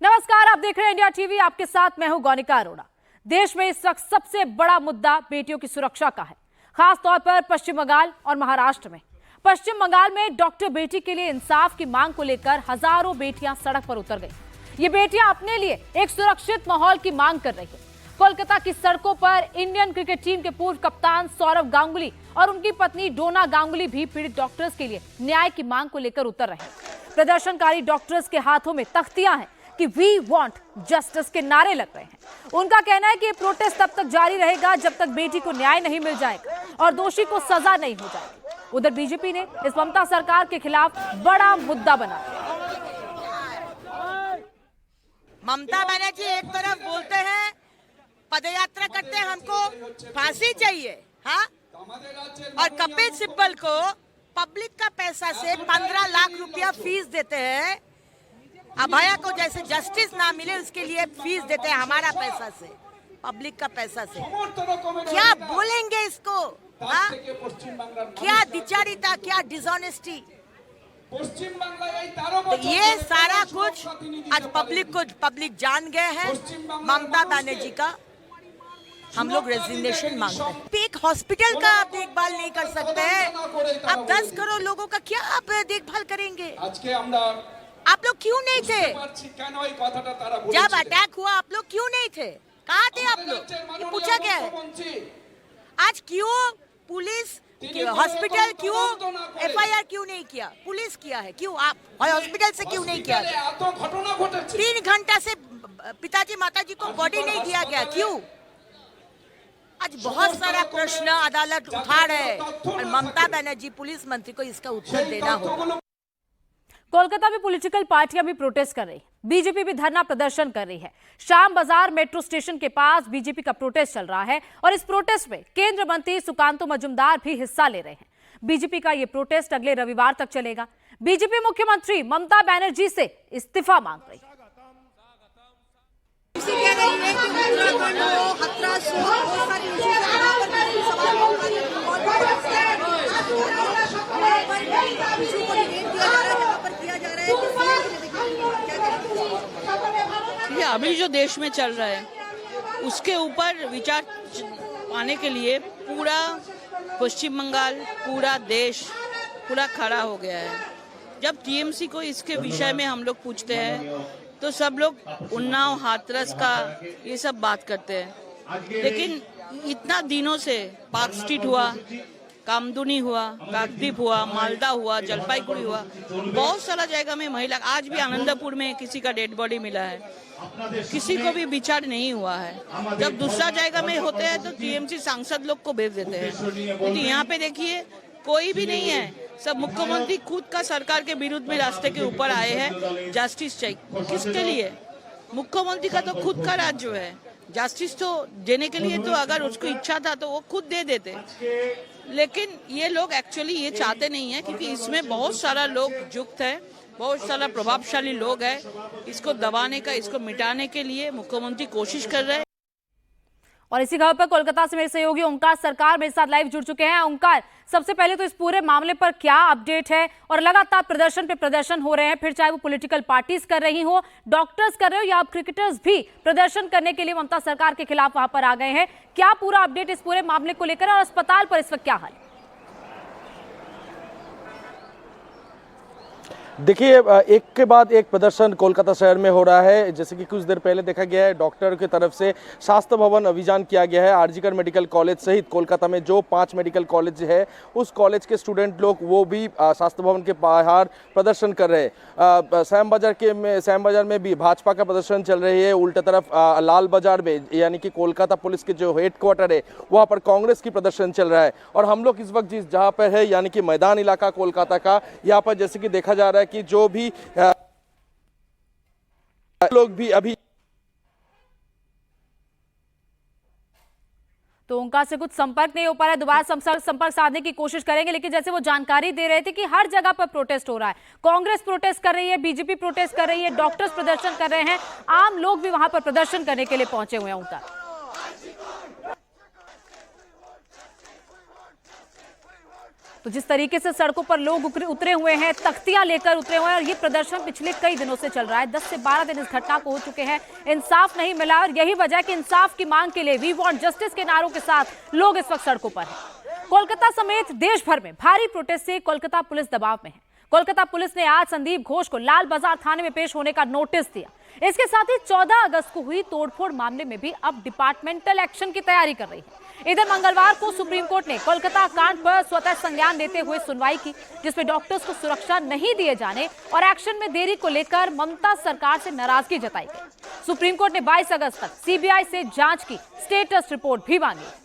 नमस्कार, आप देख रहे हैं इंडिया टीवी। आपके साथ मैं हूं गौनिका अरोड़ा। देश में इस वक्त सबसे बड़ा मुद्दा बेटियों की सुरक्षा का है, खास तौर पर पश्चिम बंगाल और महाराष्ट्र में। पश्चिम बंगाल में डॉक्टर बेटी के लिए इंसाफ की मांग को लेकर हजारों बेटियां सड़क पर उतर गई। ये बेटियां अपने लिए एक सुरक्षित माहौल की मांग कर रही है। कोलकाता की सड़कों पर इंडियन क्रिकेट टीम के पूर्व कप्तान सौरव गांगुली और उनकी पत्नी डोना गांगुली भी पीड़ित डॉक्टर्स के लिए न्याय की मांग को लेकर उतर रहे हैं। प्रदर्शनकारी डॉक्टर्स के हाथों में तख्तियां हैं कि वी वांट जस्टिस के नारे लग रहे हैं। उनका कहना है कि ये प्रोटेस्ट तब तक जारी रहेगा जब तक बेटी को न्याय नहीं मिल जाएगा और दोषी को सजा नहीं हो जाएगी। उधर बीजेपी ने इस ममता सरकार के खिलाफ बड़ा मुद्दा बना। ममता बनर्जी एक तरफ बोलते हैं, पदयात्रा करते हैं, हमको फांसी चाहिए, हाँ, और कपिल सिब्बल को पब्लिक का पैसा से 15 लाख रुपया फीस देते हैं। अभया को जैसे जस्टिस ना मिले उसके लिए फीस देते हैं हमारा पैसा से, पब्लिक का पैसा से। क्या बोलेंगे इसको, हाँ? क्या दिचारिता, क्या डिसऑनेस्टी। तो ये सारा कुछ आज पब्लिक जान गए हैं। ममता बनर्जी का हम लोग रेजिग्नेशन मांगते हैं। एक हॉस्पिटल का आप देखभाल नहीं कर सकते हैं, आप 10 करोड़ लोगों का क्या आप देखभाल करेंगे? आप लोग क्यों नहीं थे जब अटैक हुआ? आप लोग क्यों नहीं थे? कहाँ थे आप लोग? ये पूछा गया है। आज क्यों पुलिस हॉस्पिटल क्यों FIR क्यों नहीं किया? पुलिस किया है, क्यों आप हॉस्पिटल से क्यों नहीं किया? 3 घंटा से पिताजी माताजी को बॉडी नहीं दिया गया, क्यों? आज बहुत सारा प्रश्न अदालत उठा रहे हैं और ममता बनर्जी पुलिस मंत्री को इसका उत्तर देना होगा। कोलकाता में पॉलिटिकल पार्टियां भी प्रोटेस्ट कर रही, बीजेपी भी धरना प्रदर्शन कर रही है। शाम बाजार मेट्रो स्टेशन के पास बीजेपी का प्रोटेस्ट चल रहा है और इस प्रोटेस्ट में केंद्रीय मंत्री सुकांतु मजूमदार भी हिस्सा ले रहे हैं। बीजेपी का यह प्रोटेस्ट अगले रविवार तक चलेगा। बीजेपी मुख्यमंत्री ममता बनर्जी से इस्तीफा मांग रही है। अभी जो देश में चल रहा है उसके ऊपर विचार पाने के लिए पूरा पश्चिम बंगाल, पूरा देश पूरा खड़ा हो गया है। जब टीएमसी को इसके विषय में हम लोग पूछते हैं तो सब लोग उन्नाव, हाथरस का ये सब बात करते हैं, लेकिन इतना दिनों से पार्क स्ट्रीट हुआ, कामदुनी हुआ, काकद्वीप हुआ, मालदा हुआ, जलपाईगुड़ी हुआ, बहुत सारा जगह में महिला, आज भी आनंदपुर में किसी का डेड बॉडी मिला है, किसी को भी विचार नहीं हुआ है। जब दूसरा जगह में होते हैं तो टीएमसी सांसद लोग को भेज देते हैं, तो यहाँ पे देखिए कोई भी नहीं है। सब मुख्यमंत्री खुद का सरकार के विरुद्ध में रास्ते के ऊपर आए हैं। जस्टिस चाहिए किसके लिए? मुख्यमंत्री का तो खुद का राज्य है, जस्टिस तो देने के लिए तो अगर उसको इच्छा था तो वो खुद दे देते, लेकिन ये लोग एक्चुअली ये चाहते नहीं है, क्योंकि इसमें बहुत सारा लोग युक्त है, बहुत सारा प्रभावशाली लोग है। इसको दबाने का, इसको मिटाने के लिए मुख्यमंत्री कोशिश कर रहे हैं। और इसी खबर पर कोलकाता से मेरे सहयोगी ओंकार सरकार मेरे साथ लाइव जुड़ चुके हैं। ओंकार, सबसे पहले तो इस पूरे मामले पर क्या अपडेट है? और लगातार प्रदर्शन पे प्रदर्शन हो रहे हैं, फिर चाहे वो पॉलिटिकल पार्टीज कर रही हो, डॉक्टर्स कर रहे हो या क्रिकेटर्स भी प्रदर्शन करने के लिए ममता सरकार के खिलाफ वहां पर आ गए हैं। क्या पूरा अपडेट इस पूरे मामले को लेकर और अस्पताल पर इस वक्त क्या हाल है? देखिए, एक के बाद एक प्रदर्शन कोलकाता शहर में हो रहा है। जैसे कि कुछ देर पहले देखा गया है, डॉक्टर की तरफ से स्वास्थ्य भवन अभियान किया गया है। आरजीकर मेडिकल कॉलेज सहित कोलकाता में जो 5 मेडिकल कॉलेज है उस कॉलेज के स्टूडेंट लोग वो भी स्वास्थ्य भवन के बाहर प्रदर्शन कर रहे हैं। श्याम बाजार में भी भाजपा का प्रदर्शन चल रही है। उल्टा तरफ लाल बाजार में, यानी कि कोलकाता पुलिस के जो हेडक्वार्टर है वहाँ पर कांग्रेस की प्रदर्शन चल रहा है। और हम लोग इस वक्त जहाँ पर है, यानी कि मैदान इलाका कोलकाता का, यहाँ पर जैसे कि देखा जा रहा है कि जो भी लोग भी अभी तो उनका से कुछ संपर्क नहीं हो पा रहा है। दोबारा संपर्क साधने की कोशिश करेंगे, लेकिन जैसे वो जानकारी दे रहे थे कि हर जगह पर प्रोटेस्ट हो रहा है। कांग्रेस प्रोटेस्ट कर रही है, बीजेपी प्रोटेस्ट कर रही है, डॉक्टर्स प्रदर्शन कर रहे हैं, आम लोग भी वहां पर प्रदर्शन करने के लिए पहुंचे हुए हैं। उनका तो जिस तरीके से सड़कों पर लोग उतरे हुए हैं, तख्तियां लेकर उतरे हुए हैं, और ये प्रदर्शन पिछले कई दिनों से चल रहा है। 10 से 12 दिन इस घटना को हो चुके हैं, इंसाफ नहीं मिला, और यही वजह है कि इंसाफ की मांग के लिए वी वांट जस्टिस के नारों के साथ लोग इस वक्त सड़कों पर हैं। कोलकाता समेत देश भर में भारी प्रोटेस्ट से कोलकाता पुलिस दबाव में है। कोलकाता पुलिस ने आज संदीप घोष को लाल बाजार थाने में पेश होने का नोटिस दिया। इसके साथ ही 14 अगस्त को हुई तोड़फोड़ मामले में भी अब डिपार्टमेंटल एक्शन की तैयारी कर रही है। इधर मंगलवार को सुप्रीम कोर्ट ने कोलकाता कांड पर स्वतः संज्ञान लेते हुए सुनवाई की, जिसमें डॉक्टर्स को सुरक्षा नहीं दिए जाने और एक्शन में देरी को लेकर ममता सरकार से नाराजगी जताई गई। सुप्रीम कोर्ट ने 22 अगस्त तक सीबीआई से जांच की स्टेटस रिपोर्ट भी मांगी।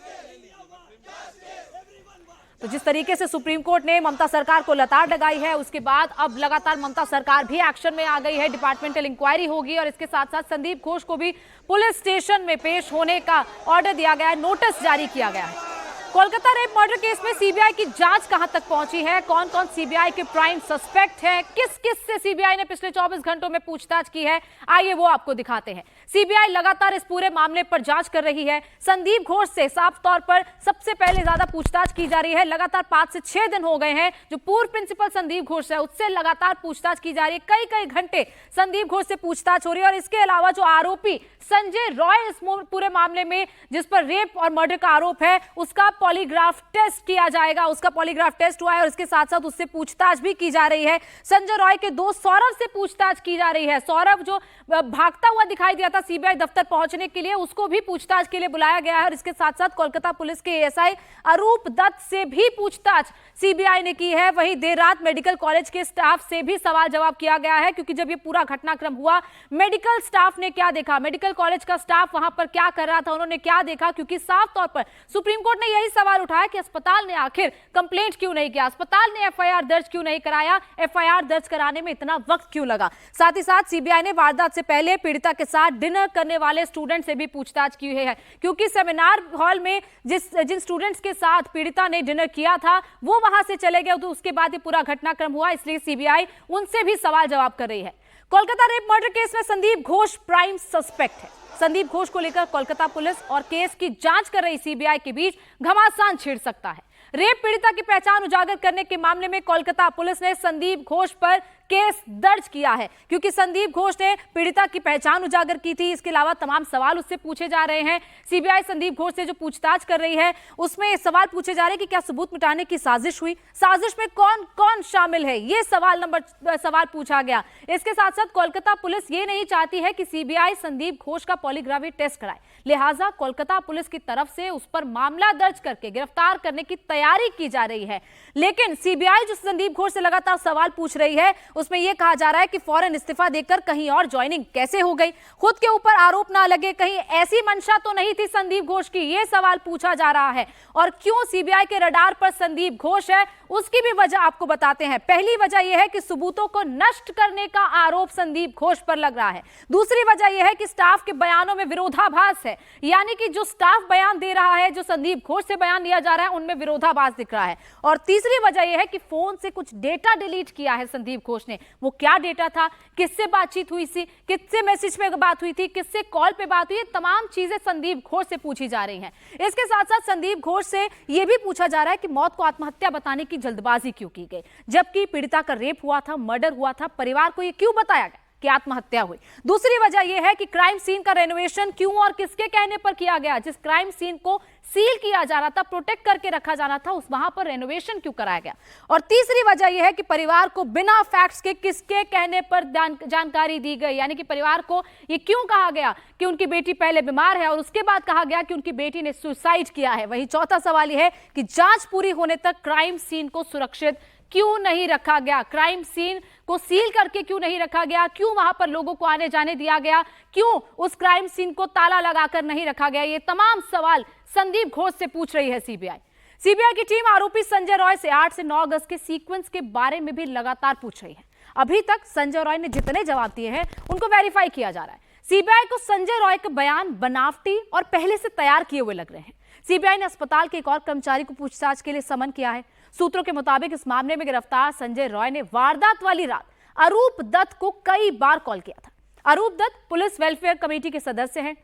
तो जिस तरीके से सुप्रीम कोर्ट ने ममता सरकार को लताड़ लगाई है, उसके बाद अब लगातार ममता सरकार भी एक्शन में आ गई है। डिपार्टमेंटल इंक्वायरी होगी और इसके साथ साथ संदीप घोष को भी पुलिस स्टेशन में पेश होने का ऑर्डर दिया गया है, नोटिस जारी किया गया है। कोलकाता रेप मर्डर केस में सीबीआई की जांच कहां तक पहुंची है, कौन कौन सीबीआई के प्राइम सस्पेक्ट है, किस किस से सीबीआई ने पिछले 24 घंटों में पूछताछ की है, आइए वो आपको दिखाते हैं। सीबीआई लगातार इस पूरे मामले पर जांच कर रही है। संदीप घोष से साफ तौर पर सबसे पहले ज्यादा पूछताछ की जा रही है। लगातार 5 से 6 दिन हो गए हैं, जो पूर्व प्रिंसिपल संदीप घोष है उससे लगातार पूछताछ की जा रही है। कई घंटे संदीप घोष से पूछताछ हो रही है। और इसके अलावा जो आरोपी संजय रॉय इस पूरे मामले में, जिस पर रेप और मर्डर का आरोप है, उसका पॉलीग्राफ टेस्ट किया जाएगा। उसका पॉलीग्राफ टेस्ट हुआ है और इसके साथ साथ उससे पूछताछ भी की जा रही है। संजय रॉय के दोस्त सौरभ से पूछताछ की जा रही है। सौरभ जो भागता हुआ दिखाई दिया था सीबीआई दफ्तर पहुंचने के लिए, उसको भी पूछताछ के लिए बुलाया गया है। और इसके साथ साथ कोलकाता पुलिस के एएसआई अरूप दत्त से भी पूछताछ सीबीआई ने की है। वहीं देर रात मेडिकल कॉलेज के स्टाफ से भी सवाल जवाब किया गया है, क्योंकि जब ये पूरा घटनाक्रम हुआ, मेडिकल स्टाफ ने क्या देखा, मेडिकल कॉलेज का स्टाफ वहां पर क्या कर रहा था, उन्होंने क्या देखा, क्योंकि साफ तौर पर सुप्रीम कोर्ट ने यही सवाल उठाया कि अस्पताल ने आखिर कंप्लेंट क्यों नहीं किया, अस्पताल ने एफआईआर दर्ज क्यों नहीं कराया, एफआईआर दर्ज कराने में इतना वक्त क्यों लगा। साथ ही साथ सीबीआई ने वारदात से पहले पीड़िता के साथ डिनर करने वाले स्टूडेंट से भी पूछताछ की है, क्योंकि सेमिनार हॉल में जिन स्टूडेंट्स के साथ पीड़िता ने डिनर किया था वो वहां से चले गए, तो उसके बाद ये पूरा घटनाक्रम हुआ। इसलिए सीबीआई उनसे भी सवाल जवाब कर रही है। कोलकाता रेप मर्डर केस में संदीप घोष प्राइम सस्पेक्ट है। संदीप घोष को लेकर कोलकाता पुलिस और केस की जांच कर रही सीबीआई के बीच घमासान छिड़ सकता है। रेप पीड़िता की पहचान उजागर करने के मामले में कोलकाता पुलिस ने संदीप घोष पर केस दर्ज किया है, क्योंकि संदीप घोष ने पीड़िता की पहचान उजागर की थी। इसके अलावा तमाम सवाल उससे पूछे जा रहे हैं। सीबीआई संदीप घोष से जो पूछताछ कर रही है, उसमें सवाल पूछे जा रहे हैं कि क्या सबूत मिटाने की साजिश हुई, साजिश में कौन कौन शामिल है, ये सवाल पूछा गया। इसके साथ साथ कोलकाता पुलिस ये नहीं चाहती है कि सीबीआई संदीप घोष का पॉलीग्राफी टेस्ट कराए, लिहाजा कोलकाता पुलिस की तरफ से उस पर मामला दर्ज करके गिरफ्तार करने की तैयारी की जा रही है। लेकिन सीबीआई जो संदीप घोष से लगातार सवाल पूछ रही है, उसमें यह कहा जा रहा है कि फौरन इस्तीफा देकर कहीं और ज्वाइनिंग कैसे हो गई, खुद के ऊपर आरोप ना लगे, कहीं ऐसी मंशा तो नहीं थी संदीप घोष की, यह सवाल पूछा जा रहा है। और क्यों सीबीआई के रडार पर संदीप घोष है, उसकी भी वजह आपको बताते हैं। पहली वजह यह है कि सबूतों को नष्ट करने का आरोप संदीप घोष पर लग रहा है। दूसरी वजह यह है कि स्टाफ के बयानों में विरोधाभास है, यानी कि जो स्टाफ बयान दे रहा है, जो संदीप घोष से बयान दिया जा रहा है, उनमें विरोधाभास दिख रहा है। और तीसरी वजह यह है कि फोन से कुछ डेटा डिलीट किया है संदीप घोष ने। वो क्या डेटा था, किससे बातचीत हुई थी, किससे मैसेज पे बात हुई थी, किससे कॉल पे बात हुई, तमाम चीजें संदीप घोष से पूछी जा रही हैं। इसके साथ साथ संदीप घोष से यह भी पूछा जा रहा है कि मौत को आत्महत्या बताने की जल्दबाजी क्यों की गई, जबकि पीड़िता का रेप हुआ था, मर्डर हुआ था, परिवार को यह क्यों बताया गया कि आत्महत्या हुई। दूसरी वजह यह है कि क्राइम सीन का रेनोवेशन क्यों और किसके कहने पर किया गया, जिस क्राइम सीन को सील किया जा रहा था, प्रोटेक्ट करके रखा जाना था, उस वहां पर रेनोवेशन क्यों कराया गया। और तीसरी वजह यह है कि परिवार को बिना फैक्ट्स के किसके कहने पर जानकारी दी गई, यानी कि परिवार को यह क्यों कहा गया कि उनकी बेटी पहले बीमार है और उसके बाद कहा गया कि उनकी बेटी ने सुसाइड किया है। वही चौथा सवाल यह है कि जांच पूरी होने तक क्राइम सीन को सुरक्षित क्यों नहीं रखा गया, क्राइम सीन को सील करके क्यों नहीं रखा गया, क्यों वहां पर लोगों को आने जाने दिया गया, क्यों उस क्राइम सीन को ताला लगाकर नहीं रखा गया। ये तमाम सवाल संदीप घोष से पूछ रही है सीबीआई। सीबीआई की टीम आरोपी संजय रॉय से 8 से 9 अगस्त के सीक्वेंस के बारे में भी लगातार पूछ रही है। अभी तक संजय रॉय ने जितने जवाब दिए हैं उनको वेरीफाई किया जा रहा है। सीबीआई को संजय रॉय के बयान बनावटी और पहले से तैयार किए हुए लग रहे हैं। सीबीआई ने अस्पताल के एक और कर्मचारी को पूछताछ के लिए समन किया है। सूत्रों के मुताबिक इस मामले में गिरफ्तार संजय रॉय ने वारदात वाली रात अरूप दत्त को कई बार कॉल किया था। अरूप दत्त पुलिस वेलफेयर कमेटी के सदस्य हैं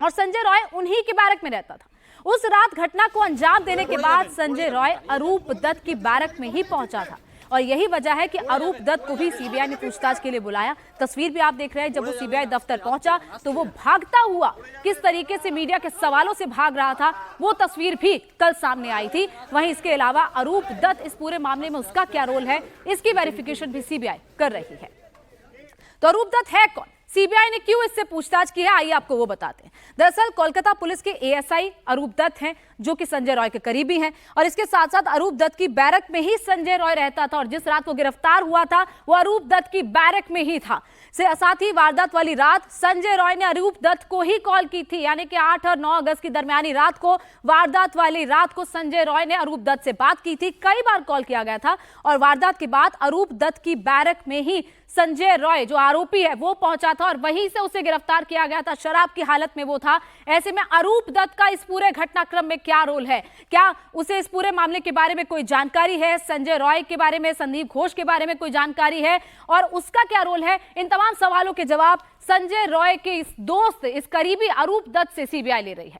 और संजय रॉय उन्हीं की बैरक में रहता था। उस रात घटना को अंजाम देने के बाद संजय रॉय अरूप दत्त की बैरक में ही पहुंचा था और यही वजह है कि अरूप दत्त को भी सीबीआई ने पूछताछ के लिए बुलाया। तस्वीर भी आप देख रहे हैं, जब वो सीबीआई दफ्तर पहुंचा तो वो भागता हुआ किस तरीके से मीडिया के सवालों से भाग रहा था, वो तस्वीर भी कल सामने आई थी। वहीं इसके अलावा अरूप दत्त इस पूरे मामले में उसका क्या रोल है, इसकी वेरिफिकेशन भी सीबीआई कर रही है। तो अरूप दत्त है कौन, सीबीआई ने क्यों इससे पूछताछ की है, आइए आपको वो बताते हैं। दरअसल कोलकाता पुलिस के एएसआई अरूप दत्त हैं, जो कि संजय रॉय के करीबी हैं और इसके साथ साथ अरूप दत्त की बैरक में ही संजय रॉय रहता था और जिस रात वो गिरफ्तार हुआ था वो अरूप दत्त की बैरक में ही था। साथ ही वारदात वाली रात संजय रॉय ने अरूप दत्त को ही कॉल की थी, यानी कि 8 और 9 अगस्त की दरमियानी रात को, वारदात वाली रात को संजय रॉय ने अरूप दत्त से बात की थी। कई बार कॉल किया गया था और वारदात के बाद अरूप दत्त की बैरक में ही संजय रॉय जो आरोपी है वो पहुंचा था और वहीं से उसे गिरफ्तार किया गया था। शराब की हालत में वो था। ऐसे में अरूप दत्त का इस पूरे घटनाक्रम में क्या रोल है, क्या उसे इस पूरे मामले के बारे में कोई जानकारी है, संजय रॉय के बारे में, संदीप घोष के बारे में कोई जानकारी है और उसका क्या रोल है, इन तमाम सवालों के जवाब संजय रॉय के इस दोस्त, इस करीबी अरूप दत्त से सीबीआई ले रही है।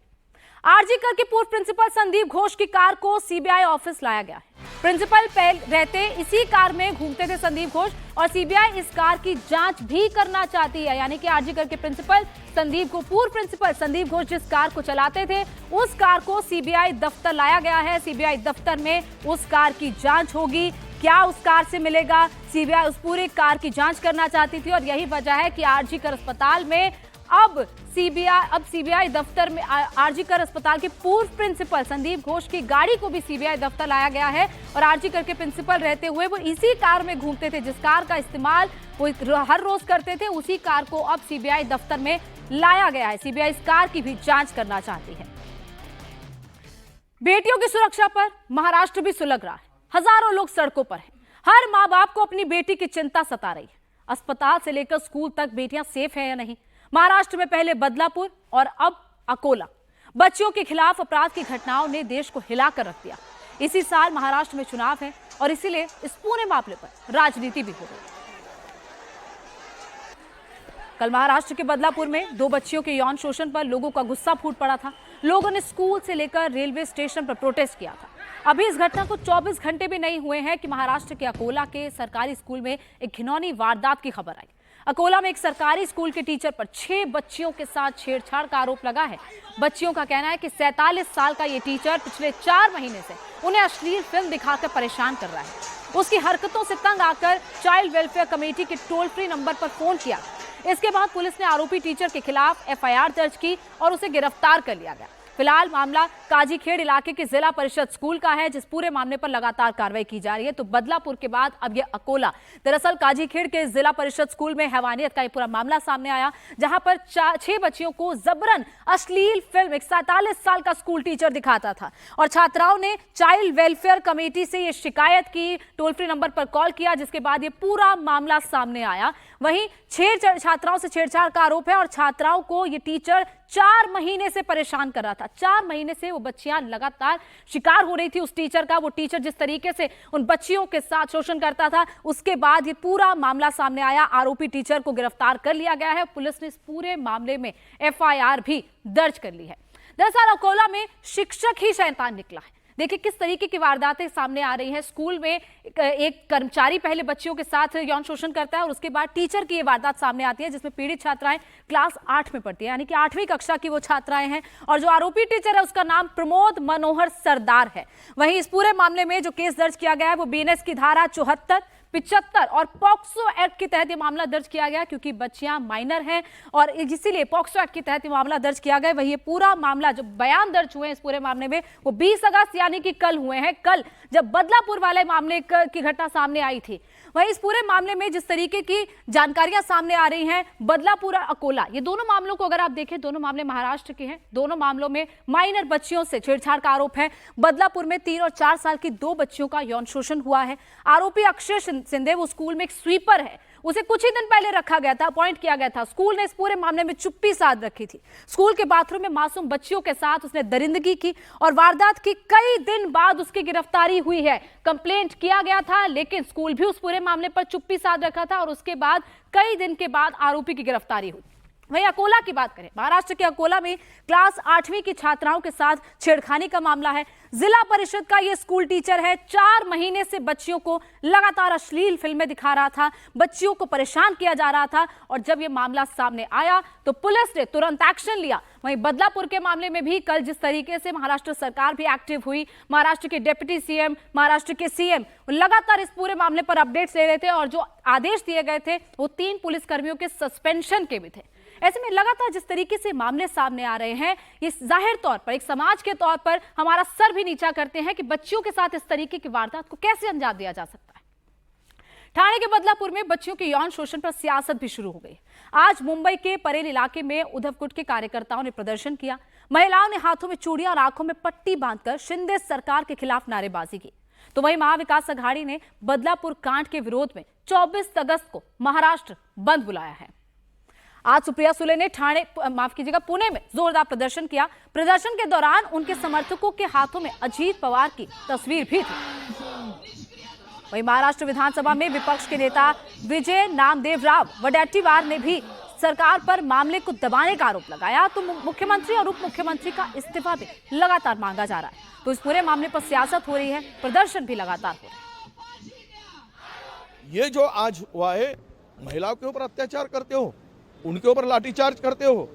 आरजी कर के पूर्व प्रिंसिपल संदीप घोष की कार को सीबीआई ऑफिस लाया गया है। प्रिंसिपल रहते इसी कार में घूमते थे संदीप घोष और सीबीआई इस कार की जांच भी करना चाहती है, यानी कि आरजी कर के प्रिंसिपल संदीप को, पूर्व प्रिंसिपल संदीप घोष जिस कार को चलाते थे उस कार को सीबीआई दफ्तर लाया गया है। सीबीआई दफ्तर में उस कार की जांच होगी, क्या उस कार से मिलेगा, सीबीआई उस पूरी कार की जांच करना चाहती थी और यही वजह है कि आरजी कर अस्पताल में अब सीबीआई दफ्तर में आरजी कर अस्पताल के पूर्व प्रिंसिपल संदीप घोष की गाड़ी को भी सीबीआई दफ्तर लाया गया है और आरजी कर के प्रिंसिपल रहते हुए वो इसी कार में घूमते थे, जिस कार का इस्तेमाल वो हर रोज करते थे, उसी कार को अब सीबीआई दफ्तर में लाया गया है। सीबीआई इस कार की भी जांच करना चाहती है। बेटियों की सुरक्षा पर महाराष्ट्र भी सुलग रहा है। हजारों लोग सड़कों पर हैं। हर माँ बाप को अपनी बेटी की चिंता सता रही है। अस्पताल से लेकर स्कूल तक बेटियां सेफ हैं या नहीं। महाराष्ट्र में पहले बदलापुर और अब अकोला, बच्चियों के खिलाफ अपराध की घटनाओं ने देश को हिलाकर रख दिया। इसी साल महाराष्ट्र में चुनाव है और इसीलिए इस पूरे मामले पर राजनीति भी हो रही है। कल महाराष्ट्र के बदलापुर में 2 बच्चियों के यौन शोषण पर लोगों का गुस्सा फूट पड़ा था। लोगों ने स्कूल से लेकर रेलवे स्टेशन पर प्रोटेस्ट किया था। अभी इस घटना को 24 घंटे भी नहीं हुए हैं कि महाराष्ट्र के अकोला के सरकारी स्कूल में एक घिनौनी वारदात की खबर आई। अकोला में एक सरकारी स्कूल के टीचर पर 6 बच्चियों के साथ छेड़छाड़ का आरोप लगा है। बच्चियों का कहना है कि 47 साल का ये टीचर पिछले 4 महीने से उन्हें अश्लील फिल्म दिखाकर परेशान कर रहा है। उसकी हरकतों से तंग आकर चाइल्ड वेलफेयर कमेटी के टोल फ्री नंबर पर फोन किया। इसके बाद पुलिस ने आरोपी टीचर के खिलाफ एफआईआर दर्ज की और उसे गिरफ्तार कर लिया गया। फिलहाल मामला काजीखेड़ इलाके के जिला परिषद स्कूल का है, जिस पूरे मामले पर लगातार कार्रवाई की जा रही है। तो बदलापुर के बाद अब ये अकोला, दरअसल काजीखेड़ के जिला परिषद स्कूल में हैवानियत का ये पूरा मामला सामने आया, जहां पर 6 बच्चियों को जबरन अश्लील फिल्म एक 47 साल का स्कूल टीचर दिखाता था और छात्राओं ने चाइल्ड वेलफेयर कमेटी से ये शिकायत की, टोल फ्री नंबर पर कॉल किया, जिसके बाद ये पूरा मामला सामने आया। वहीं 6 छात्राओं से छेड़छाड़ का आरोप है और छात्राओं को ये टीचर 4 महीने से परेशान कर रहा था। 4 महीने से वो बच्चियां लगातार शिकार हो रही थी उस टीचर का। वो टीचर जिस तरीके से उन बच्चियों के साथ शोषण करता था, उसके बाद ये पूरा मामला सामने आया। आरोपी टीचर को गिरफ्तार कर लिया गया है। पुलिस ने इस पूरे मामले में एफआईआर भी दर्ज कर ली है। दरअसल अकोला में शिक्षक ही शैतान निकला है। देखिए किस तरीके की वारदातें सामने आ रही हैं। स्कूल में एक कर्मचारी पहले बच्चियों के साथ यौन शोषण करता है और उसके बाद टीचर की ये वारदात सामने आती है, जिसमें पीड़ित छात्राएं क्लास 8 में पढ़ती है, यानी कि 8वीं कक्षा की वो छात्राएं हैं और जो आरोपी टीचर है उसका नाम प्रमोद मनोहर सरदार है। वहीं इस पूरे मामले में जो केस दर्ज किया गया है वो बीएनएस की धारा 74, 75 और पॉक्सो एक्ट के तहत ये मामला दर्ज किया गया, क्योंकि बच्चियां माइनर हैं और इसीलिए पॉक्सो एक्ट के तहत ये मामला दर्ज किया गया। वही ये पूरा मामला, जो बयान दर्ज हुए हैं इस पूरे मामले में, वो 20 अगस्त यानी कि कल हुए हैं। कल जब बदलापुर वाले मामले की घटना सामने आई थी, वहीं इस पूरे मामले में जिस तरीके की जानकारियां सामने आ रही हैं, बदलापुर और अकोला, ये दोनों मामलों को अगर आप देखें, दोनों मामले महाराष्ट्र के हैं। दोनों मामलों में माइनर बच्चियों से छेड़छाड़ का आरोप है। बदलापुर में 3 और 4 साल की 2 बच्चियों का यौन शोषण हुआ है। आरोपी अक्षय सिंधे, वो स्कूल में एक स्वीपर है, उसे कुछ ही दिन पहले रखा गया था, अपॉइंट किया गया था। स्कूल ने इस पूरे मामले में चुप्पी साध रखी थी। स्कूल के बाथरूम में मासूम बच्चियों के साथ उसने दरिंदगी की और वारदात की कई दिन बाद उसकी गिरफ्तारी हुई है। कंप्लेंट किया गया था, लेकिन स्कूल भी उस पूरे मामले पर चुप्पी साध रखा था और उसके बाद कई दिन के बाद आरोपी की गिरफ्तारी हुई। वहीं अकोला की बात करें, महाराष्ट्र के अकोला में क्लास 8वीं की छात्राओं के साथ छेड़खानी का मामला है। जिला परिषद का ये स्कूल टीचर है, 4 महीने से बच्चियों को लगातार अश्लील फिल्में दिखा रहा था, बच्चियों को परेशान किया जा रहा था और जब ये मामला सामने आया तो पुलिस ने तुरंत एक्शन लिया। वहीं बदलापुर के मामले में भी कल जिस तरीके से महाराष्ट्र सरकार भी एक्टिव हुई, महाराष्ट्र के डिप्टी सीएम, महाराष्ट्र के सीएम लगातार इस पूरे मामले पर अपडेट्स ले रहे थे और जो आदेश दिए गए थे वो 3 पुलिसकर्मियों के सस्पेंशन के भी थे। ऐसे में लगातार जिस तरीके से मामले सामने आ रहे हैं, ये जाहिर तौर पर एक समाज के तौर पर हमारा सर भी नीचा करते हैं कि बच्चियों के साथ इस तरीके की वारदात को कैसे अंजाम दिया जा सकता है। ठाणे के बदलापुर में बच्चियों के यौन शोषण पर सियासत भी शुरू हो गई। आज मुंबई के परेल इलाके में उद्धव गुट के कार्यकर्ताओं ने प्रदर्शन किया। महिलाओं ने हाथों में चूड़ियां और आंखों में पट्टी बांधकर शिंदे सरकार के खिलाफ नारेबाजी की। तो वहीं महाविकास अघाड़ी ने बदलापुर कांड के विरोध में 24 अगस्त को महाराष्ट्र बंद बुलाया है। आज सुप्रिया सुले ने पुणे में जोरदार प्रदर्शन किया। प्रदर्शन के दौरान उनके समर्थकों के हाथों में अजीत पवार की तस्वीर भी थी। वहीं महाराष्ट्र विधानसभा में विपक्ष के नेता विजय नामदेव राव वडेट्टीवार ने भी सरकार पर मामले को दबाने का आरोप लगाया। तो मुख्यमंत्री और उप मुख्यमंत्री का इस्तीफा भी लगातार मांगा जा रहा है। तो इस पूरे मामले पर सियासत हो रही है, प्रदर्शन भी लगातार हो रहा है। ये जो आज हुआ है, महिलाओं के ऊपर अत्याचार करते हो, उनके ऊपर लाठीचार्ज करते हो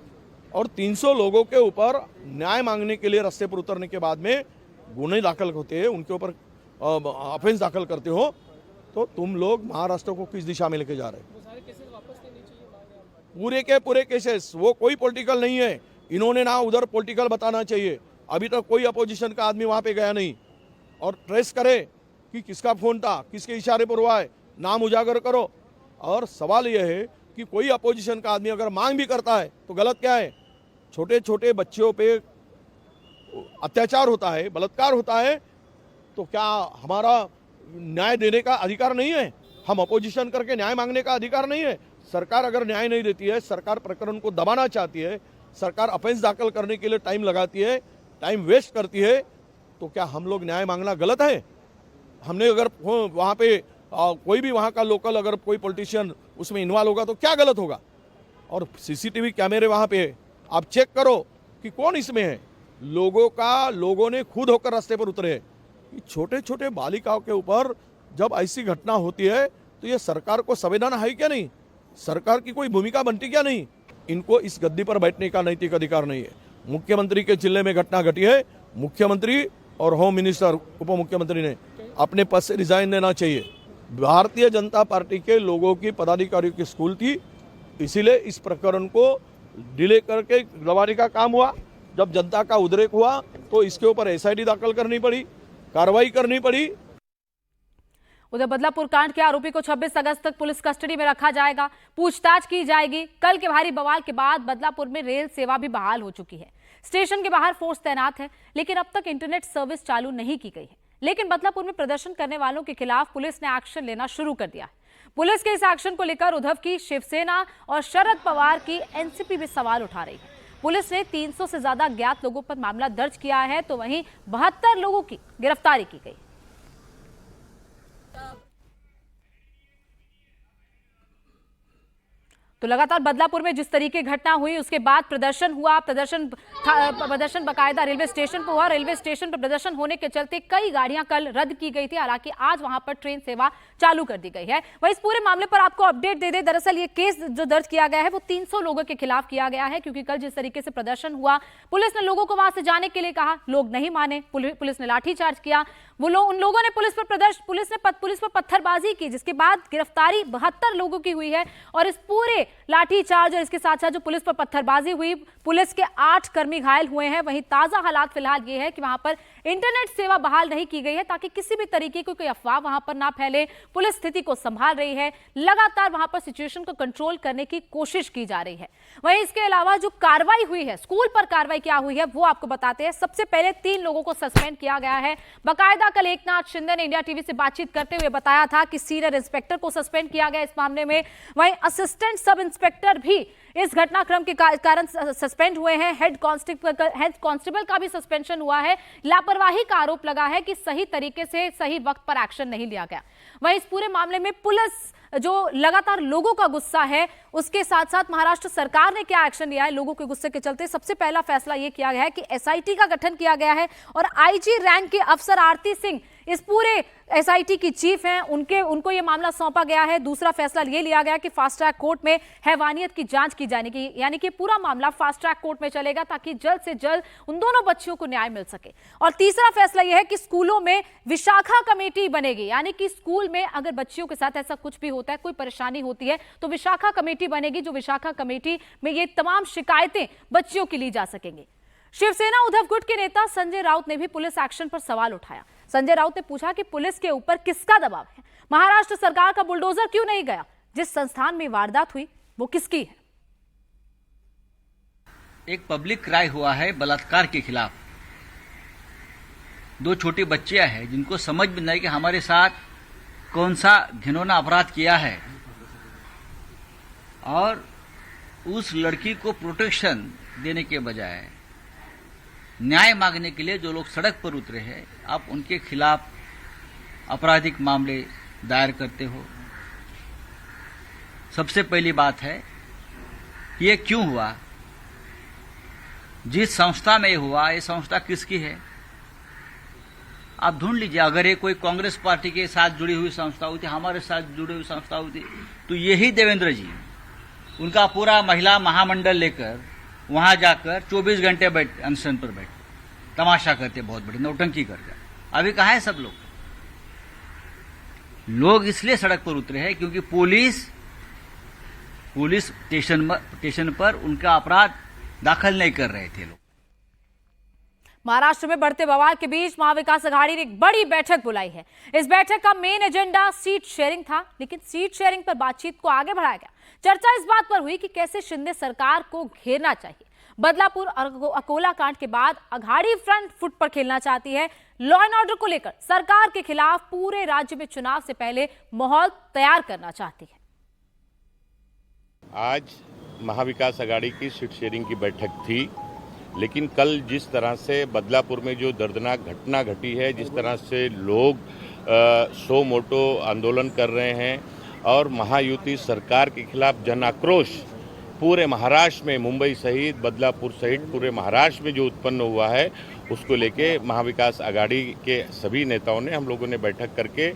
और 300 लोगों के ऊपर न्याय मांगने के लिए रास्ते पर उतरने के बाद में गुने दाखिल होते हैं, उनके ऊपर ऑफेंस दाखिल करते हो, तो तुम लोग महाराष्ट्र को किस दिशा में लेके जा रहे हो? पूरे के पूरे केसेस, वो कोई पॉलिटिकल नहीं है। इन्होंने ना उधर पॉलिटिकल बताना चाहिए। अभी तक कोई अपोजिशन का आदमी वहां पे गया नहीं और ट्रेस करे कि किसका फोन था, किसके इशारे पर हुआ है, नाम उजागर करो। और सवाल यह है कि कोई अपोजिशन का आदमी अगर मांग भी करता है तो गलत क्या है? छोटे छोटे बच्चों पे अत्याचार होता है, बलात्कार होता है, तो क्या हमारा न्याय देने का अधिकार नहीं है? हम अपोजिशन करके न्याय मांगने का अधिकार नहीं है? सरकार अगर न्याय नहीं देती है, सरकार प्रकरण को दबाना चाहती है, सरकार ऑफेंस दाखिल करने के लिए टाइम लगाती है, टाइम वेस्ट करती है, तो क्या हम लोग न्याय मांगना गलत है? हमने अगर वहाँ पे कोई भी वहाँ का लोकल अगर कोई पॉलिटिशियन उसमें इन्वॉल्व होगा तो क्या गलत होगा? और सीसीटीवी कैमरे वहाँ पे आप चेक करो कि कौन इसमें है। लोगों ने खुद होकर रास्ते पर उतरे। छोटे छोटे बालिकाओं के ऊपर जब ऐसी घटना होती है तो ये सरकार को संवेदन है क्या नहीं? सरकार की कोई भूमिका बनती क्या नहीं? इनको इस गद्दी पर बैठने का नैतिक अधिकार नहीं है। मुख्यमंत्री के जिले में घटना घटी है, मुख्यमंत्री और होम मिनिस्टर, उप मुख्यमंत्री ने अपने पद से रिजाइन देना चाहिए। भारतीय जनता पार्टी के लोगों की पदाधिकारियों की स्कूल थी, इसीलिए इस प्रकरण को डिले करके दबाने का काम हुआ। जब जनता का उद्रेक हुआ तो इसके ऊपर एसआईटी दाखिल करनी पड़ी, कार्रवाई करनी पड़ी। उधर बदलापुर कांड के आरोपी को 26 अगस्त तक पुलिस कस्टडी में रखा जाएगा, पूछताछ की जाएगी। कल के भारी बवाल के बाद बदलापुर में रेल सेवा भी बहाल हो चुकी है। स्टेशन के बाहर फोर्स तैनात है, लेकिन अब तक इंटरनेट सर्विस चालू नहीं की गई है। लेकिन बदलापुर में प्रदर्शन करने वालों के खिलाफ पुलिस ने एक्शन लेना शुरू कर दिया है। पुलिस के इस एक्शन को लेकर उद्धव की शिवसेना और शरद पवार की एनसीपी भी सवाल उठा रही है। पुलिस ने 300 से ज्यादा अज्ञात लोगों पर मामला दर्ज किया है, तो वहीं 72 लोगों की गिरफ्तारी की गई। तो लगातार बदलापुर में जिस तरीके घटना हुई उसके बाद प्रदर्शन हुआ। प्रदर्शन बकायदा रेलवे स्टेशन पर हुआ। रेलवे स्टेशन पर प्रदर्शन होने के चलते कई गाड़ियां कल रद्द की गई थी, हालांकि आज वहां पर ट्रेन सेवा चालू कर दी गई है। वहीं इस पूरे मामले पर आपको अपडेट दे दे, दरअसल ये केस जो दर्ज किया गया है वो 300 लोगों के खिलाफ किया गया है, क्योंकि कल जिस तरीके से प्रदर्शन हुआ, पुलिस ने लोगों को वहां से जाने के लिए कहा, लोग नहीं माने, पुलिस ने लाठीचार्ज किया। उन लोगों ने पुलिस पर पत्थरबाजी की, जिसके बाद गिरफ्तारी 72 लोगों की हुई है। और इस पूरे लाठीचार्ज और इसके साथ साथ जो पुलिस पर पत्थरबाजी हुई, पुलिस के 8 कर्मी घायल हुए हैं। वहीं ताजा हालात फिलहाल ये है कि वहां पर इंटरनेट सेवा बहाल नहीं की गई है, ताकि किसी भी तरीके की कोई अफवाह वहां पर ना फैले। पुलिस स्थिति को संभाल रही है, लगातार वहां पर सिचुएशन को कंट्रोल करने की कोशिश की जा रही है। वहीं इसके अलावा जो कार्रवाई हुई है, स्कूल पर कार्रवाई क्या हुई है वो आपको बताते हैं। सबसे पहले 3 लोगों को सस्पेंड किया गया है। बाकायदा कल एकनाथ शिंदे ने इंडिया टीवी से बातचीत करते हुए बताया था कि सीनियर इंस्पेक्टर को सस्पेंड किया गया इस मामले में। वहीं असिस्टेंट सब इंस्पेक्टर भी इस घटनाक्रम के कारण सस्पेंड हुए हैं। हेड कांस्टेबल का भी सस्पेंशन हुआ है। लापरवाही का आरोप लगा है कि सही तरीके से सही वक्त पर एक्शन नहीं लिया गया। वहीं इस पूरे मामले में पुलिस जो लगातार लोगों का गुस्सा है उसके साथ साथ महाराष्ट्र सरकार ने क्या एक्शन लिया है लोगों के गुस्से के चलते, सबसे पहला फैसला यह किया गया है कि एसआईटी का गठन किया गया है और आईजी रैंक के अफसर आरती सिंह इस पूरे एसआईटी की चीफ हैं, उनको यह मामला सौंपा गया है। दूसरा फैसला यह लिया गया कि फास्ट ट्रैक कोर्ट में हैवानियत की जांच की जाने की, यानी कि पूरा मामला फास्ट ट्रैक कोर्ट में चलेगा ताकि जल्द से जल्द उन दोनों बच्चियों को न्याय मिल सके। और तीसरा फैसला यह है कि स्कूलों में विशाखा कमेटी बनेगी, यानी कि स्कूल में अगर बच्चियों के साथ ऐसा कुछ भी होता है, कोई परेशानी होती है तो विशाखा कमेटी बनेगी, जो विशाखा कमेटी में ये तमाम शिकायतें बच्चियों की ली जा सकेंगी। शिवसेना उद्धव गुट के नेता संजय राउत ने भी पुलिस एक्शन पर सवाल उठाया। संजय राउत ने पूछा कि पुलिस के ऊपर किसका दबाव है, महाराष्ट्र सरकार का बुलडोजर क्यों नहीं गया, जिस संस्थान में वारदात हुई वो किसकी है। एक पब्लिक क्राई हुआ है बलात्कार के खिलाफ। दो छोटी बच्चियां हैं जिनको समझ में नहीं कि हमारे साथ कौन सा घिनौना अपराध किया है, और उस लड़की को प्रोटेक्शन देने के बजाय न्याय मांगने के लिए जो लोग सड़क पर उतरे हैं, आप उनके खिलाफ आपराधिक मामले दायर करते हो। सबसे पहली बात है कि ये क्यों हुआ, जिस संस्था में ये हुआ, ये संस्था किसकी है, आप ढूंढ लीजिए। अगर ये कोई कांग्रेस पार्टी के साथ जुड़ी हुई संस्था होती, हमारे साथ जुड़ी हुई संस्था होती, तो यही देवेंद्र जी उनका पूरा महिला महामंडल लेकर वहां जाकर 24 घंटे अनशन पर बैठ तमाशा करते, बहुत बड़ी नौटंकी करते। अभी कहाँ है सब लोग इसलिए सड़क पर उतरे हैं क्योंकि पुलिस स्टेशन पर उनका अपराध दाखिल नहीं कर रहे थे लोग। महाराष्ट्र में बढ़ते बवाल के बीच महाविकास आघाड़ी ने एक बड़ी बैठक बुलाई है। इस बैठक का मेन एजेंडा सीट शेयरिंग था, लेकिन सीट शेयरिंग पर बातचीत को आगे बढ़ाया गया। चर्चा इस बात पर हुई कि कैसे शिंदे सरकार को घेरना चाहिए। बदलापुर और अकोला कांड के बाद आघाड़ी फ्रंट फुट पर खेलना चाहती है। लॉ एंड ऑर्डर को लेकर सरकार के खिलाफ पूरे राज्य में चुनाव से पहले माहौल तैयार करना चाहती है। आज महाविकास आघाड़ी की सीट शेयरिंग की बैठक थी, लेकिन कल जिस तरह से बदलापुर में जो दर्दनाक घटना घटी है, जिस तरह से लोग सो मोटो आंदोलन कर रहे हैं और महायुति सरकार के खिलाफ जन आक्रोश पूरे महाराष्ट्र में, मुंबई सहित बदलापुर सहित पूरे महाराष्ट्र में जो उत्पन्न हुआ है, उसको लेके महाविकास आघाड़ी के सभी नेताओं ने, हम लोगों ने बैठक करके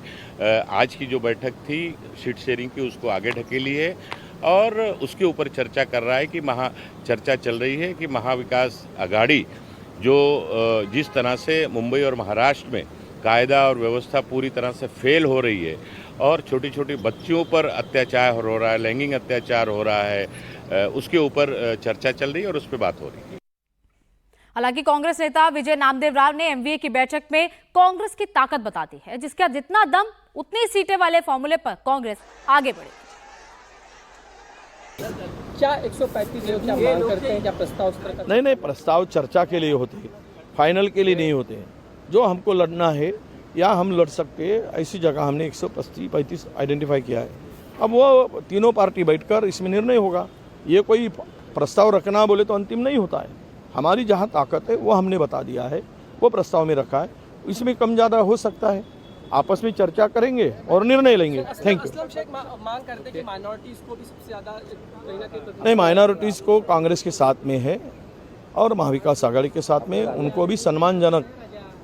आज की जो बैठक थी सीट शेयरिंग की, उसको आगे ढकेली है और उसके ऊपर चर्चा कर रहा है कि चर्चा चल रही है कि महाविकास आघाड़ी जो जिस तरह से मुंबई और महाराष्ट्र में कायदा और व्यवस्था पूरी तरह से फेल हो रही है और छोटी छोटी बच्चियों पर अत्याचार हो रहा है, लैंगिक अत्याचार हो रहा है, उसके ऊपर चर्चा चल रही है और उस पर बात हो रही है। हालांकि कांग्रेस नेता विजय नामदेव राव ने एमवीए की बैठक में कांग्रेस की ताकत बता दी है, जिसका जितना दम उतनी सीटें वाले फॉर्मूले पर कांग्रेस आगे बढ़ेगी। क्या 135 जो क्या मांग करते हैं, क्या प्रस्ताव उस तरह का? नहीं, प्रस्ताव चर्चा के लिए होते हैं, फाइनल के लिए नहीं होते हैं। जो हमको लड़ना है या हम लड़ सकते हैं, ऐसी जगह हमने 135 आइडेंटिफाई किया है। अब वो तीनों पार्टी बैठकर इसमें निर्णय होगा। ये कोई प्रस्ताव रखना बोले तो अंतिम नहीं होता है। हमारी जहाँ ताकत है वो हमने बता दिया है, वो प्रस्ताव में रखा है। इसमें कम ज़्यादा हो सकता है, आपस में चर्चा करेंगे और निर्णय लेंगे। Thank you. असलम शेख मांग करते हैं कि माइनॉरिटीज को भी सबसे ज्यादा नहीं, माइनॉरिटीज़ को कांग्रेस के साथ में है और महाविकास आघाड़ी के साथ में, उनको भी सम्मानजनक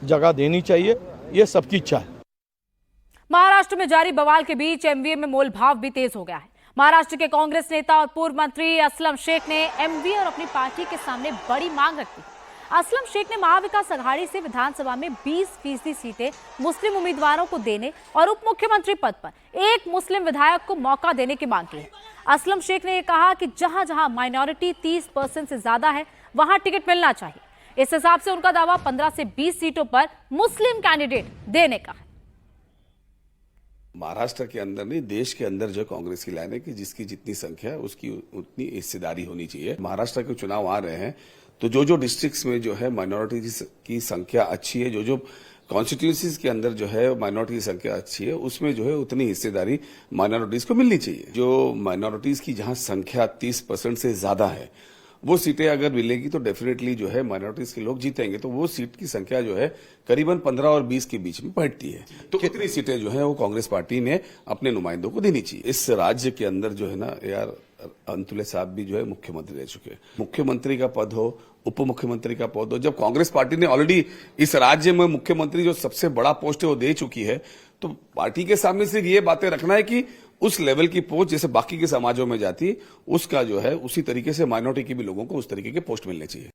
जगह देनी चाहिए, ये सबकी इच्छा है। महाराष्ट्र में जारी बवाल के बीच एमवीए में मोल भाव भी तेज हो गया है। महाराष्ट्र के कांग्रेस नेता और पूर्व मंत्री असलम शेख ने एमवीए और अपनी पार्टी के सामने बड़ी मांग रखी। असलम शेख ने महाविकास आघाड़ी से विधानसभा में 20% सीटें मुस्लिम उम्मीदवारों को देने और उप मुख्यमंत्री पद पर एक मुस्लिम विधायक को मौका देने की मांग की है। असलम शेख ने यह कहा कि जहां जहां माइनॉरिटी 30% से ज्यादा है, वहां टिकट मिलना चाहिए। इस हिसाब से उनका दावा 15 से 20 सीटों पर मुस्लिम कैंडिडेट देने का है। महाराष्ट्र के अंदर नहीं, देश के अंदर जो कांग्रेस की लाइन है कि जिसकी जितनी संख्या है उसकी उतनी हिस्सेदारी होनी चाहिए। महाराष्ट्र के चुनाव आ रहे हैं तो जो डिस्ट्रिक्ट्स में जो है माइनॉरिटी की संख्या अच्छी है, जो कॉन्स्टिट्यूंसीज के अंदर जो है माइनॉरिटी की संख्या अच्छी है, उसमें जो है उतनी हिस्सेदारी माइनॉरिटीज को मिलनी चाहिए। जो माइनॉरिटीज की जहां संख्या 30% से ज्यादा है, वो सीटें अगर मिलेगी तो डेफिनेटली जो है माइनॉरिटीज के लोग जीतेंगे, तो वो सीट की संख्या जो है करीबन 15 और 20 के बीच में बैठती है। तो कितनी सीटें जो है वो कांग्रेस पार्टी ने अपने नुमाइंदों को देनी चाहिए। इस राज्य के अंदर जो है ना यार, अंतुले साहब भी जो है मुख्यमंत्री रह चुके हैं। मुख्यमंत्री का पद हो, उप मुख्यमंत्री का पद हो, जब कांग्रेस पार्टी ने ऑलरेडी इस राज्य में मुख्यमंत्री जो सबसे बड़ा पोस्ट है वो दे चुकी है, तो पार्टी के सामने सिर्फ ये बातें रखना है कि उस लेवल की पोस्ट जैसे बाकी के समाजों में जाती, उसका जो है उसी तरीके से माइनॉरिटी के भी लोगों को उस तरीके के पोस्ट मिलने चाहिए।